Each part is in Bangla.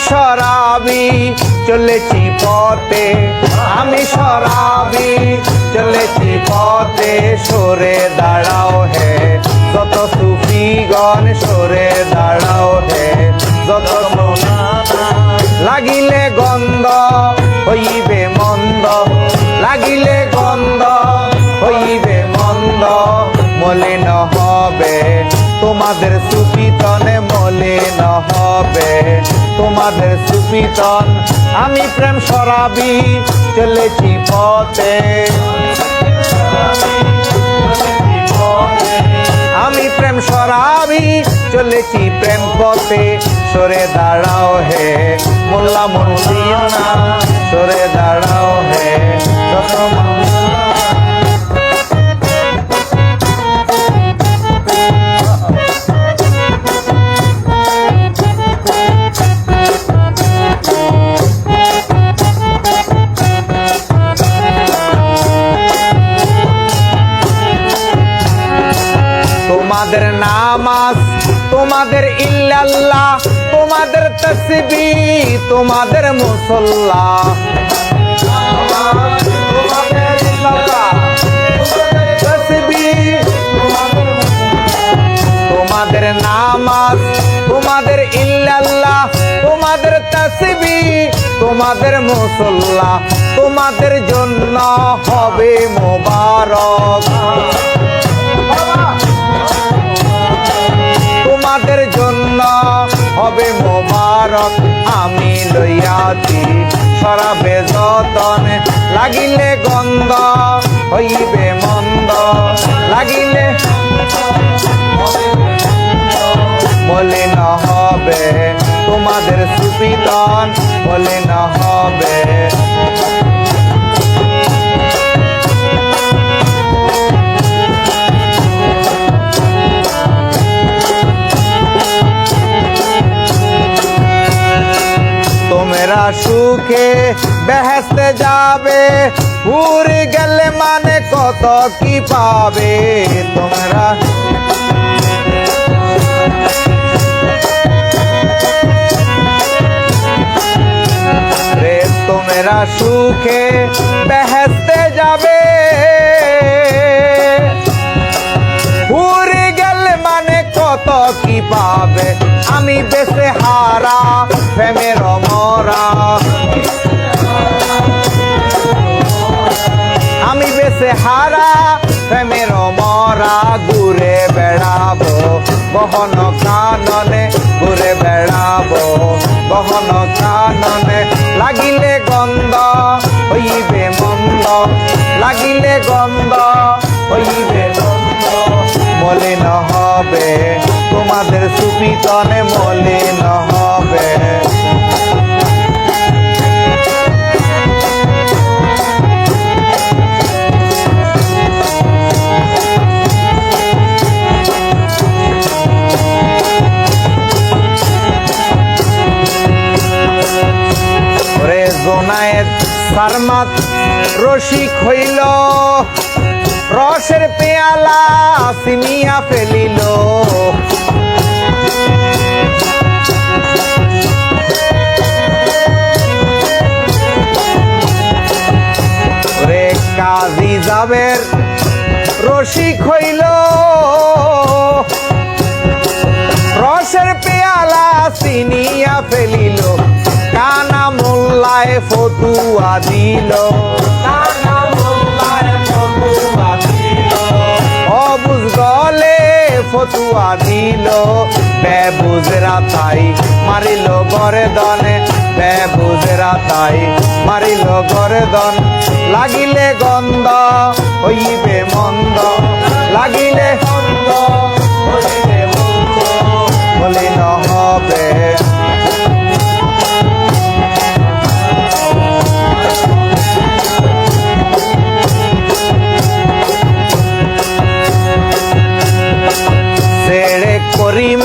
শরাবি চলেছি পথে, আমি শরাবি চলেছি পথে। সরে দাঁড়াও হে যত সুফিগণ, সরে দাঁড়াও হে যত লাগিলে গন্ধ হইবে মন্দ, লাগিলে গন্ধ হইবে মন্দ। মলিন হবে তোমাদের সুফিতনে, মলিন হবে তোমাদের সুফিতন। আমি প্রেম শরাবি চলেছি পথে, আমি প্রেম শরাবি চলেছি প্রেম পথে। সরে দাঁড়াও হে মোল্লা মুন্সিনা, সরে দাঁড়াও হে যত তোমাদের নামাজ, তোমাদের ইল্লাল্লাহ, তোমাদের তাসবিহ, তোমাদের মুসল্লা, তোমাদের ইল্লাল্লাহ, তাসবিহ, তোমাদের নামাজ, তোমাদের ইল্লাল্লাহ, তোমাদের তাসবিহ, তোমাদের মুসল্লা, তোমাদের জন্য হবে মোবারক, তোমাদের জন্য হবে মোবারক। আমি লইয়াছি শরাবে যতন, লাগিলে গন্ধ হইবে মন্দ, লাগিলে মলিন হবে তোমাদের সুফিতন, মলিন হবে। তোমরা সুখে বেহেশতে যাবে, হুর গেলে মানে কত কি পাবে। তোমরা রে তোমরা সুখে বেহেশতে যাবে, হুর গেলে মানে কত কি পাবে। আমি বেশে হারা প্রেমের মরা, আমি বেশে হারা প্রেমের মরা। ঘুরে বেড়াবো বহন কাননে, ঘুরে বেড়াবো বহন কাননে। লাগিলে গন্ধ হইবে মন্দ, লাগিলে গন্ধ হইবে মন্দ। মলিন হবে তোমাদের সুফিতনে, মলিন হবে। ওরে জোনায়েত সারমাত রসিক হইল, রসের পেয়ালা সিমিয়া ফেলিল। ওরে কাজী জাবের রসিক হইল, রসের পেয়ালা সিনিয়া ফেলিল। কানা মোল্লায় ফতুয়া দিল, কানা মোল্লায় ফতুয়া দিল। অবুজ গলে ফতুয়া দিল, বেবুজরা তাই মারিল গরদনে, বেবুজরা তাই মারিল গরদন। লাগিলে গন্ধ হইবে মন্দ, লাগিলে গন্ধ হইবে মন্দ। মলিন হবে ছেড়ে করিম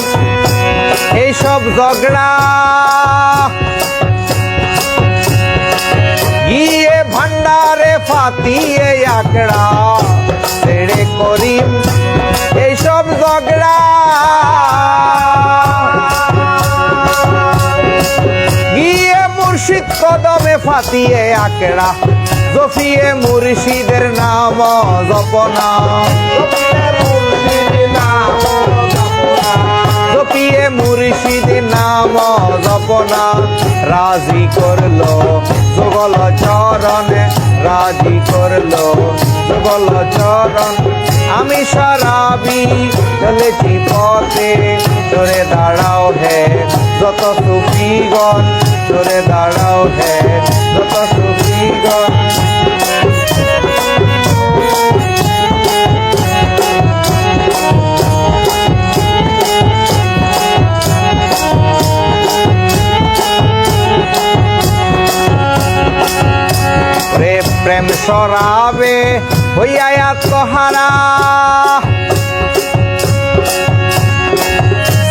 এইসব ঝগড়া, গিয়ে ভান্ডারে ফাতিয়ে আকড়া। ছেড়ে করিম এইসব ঝগড়া, কদমে ফাতিয়ে আকড়া জফিয়ে মুর্শিদের নাম জপনা জপিয়ে মুর্শিদের নাম জপনা রাজি করলো যুগল চরণে রাজি করলো যুগল চরণ আমি সারাবি চলেছি পথে চড়ে দাঁড়াও হে যত সুফিগণ চড়ে দাঁড়াও হে যত সুফিগণ প্রেম সরাবে হইয়া তোহারা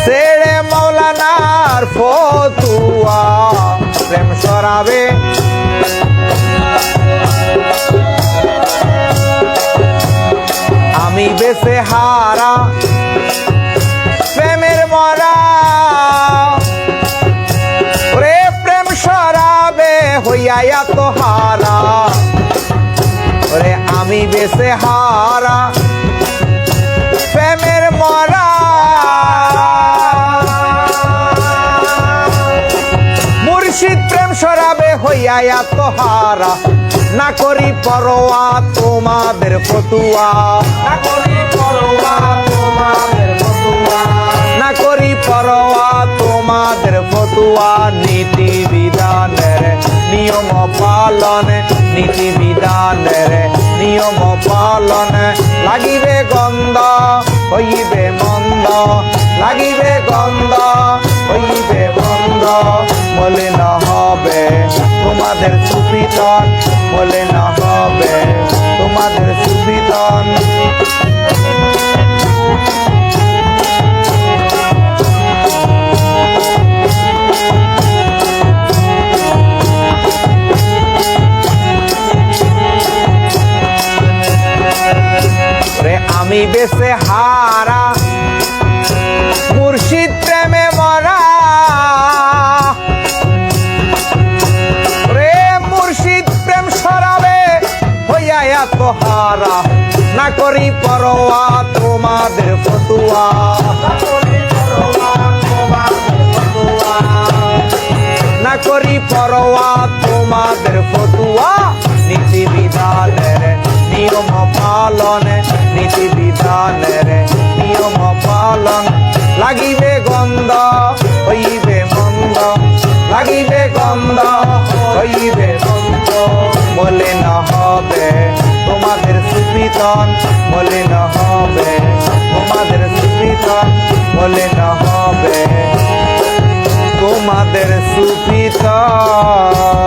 ছেড়ে মৌলানার ফতুয়া প্রেম সরাবে আমি বেঁচে হারা প্রেমের মরা রে প্রেম সরাবে হইয়া তোহারা ওরে আমি বেঁচে হারা প্রেমের মরা মুর্শিদ প্রেম সরাবে হইয়া তোহারা না করি পরোয়া তোমাদের ফতুয়া না করি পরোয়া তোমাদের ফতুয়া না করি পরোয়া তোমাদের ফতুয়া নীতি বিধানের নিয়ম পালন নীতি বিধানের নিয়ম পালন লাগিবে গন্ধ হইবে মন্দ লাগিবে গন্ধ হইবে মন্দ বলে না হবে তোমাদের সুবিধন বলে না হবে তোমাদের সুবিধন আমি বেঁচে হারা মুর্শিদ প্রেমে মরা রে মুর্শিদ প্রেম সরাবে হইয়া তোহারা না করি পরোয়া তোমাদের ফতুয়া না করি পরোয়া তোমাদের ফতুয়া নীতি বিধানের নিয়ম পালন নীতি বিধানের নিয়ম পালন লাগিবে গন্ধ হইবে মন্দ লাগিবে গন্ধ হইবে মন্দ বলে না হবে তোমাদের সুবিধন বলে না হবে তোমাদের সুবিধন বলে না হবে তোমাদের সুবিধন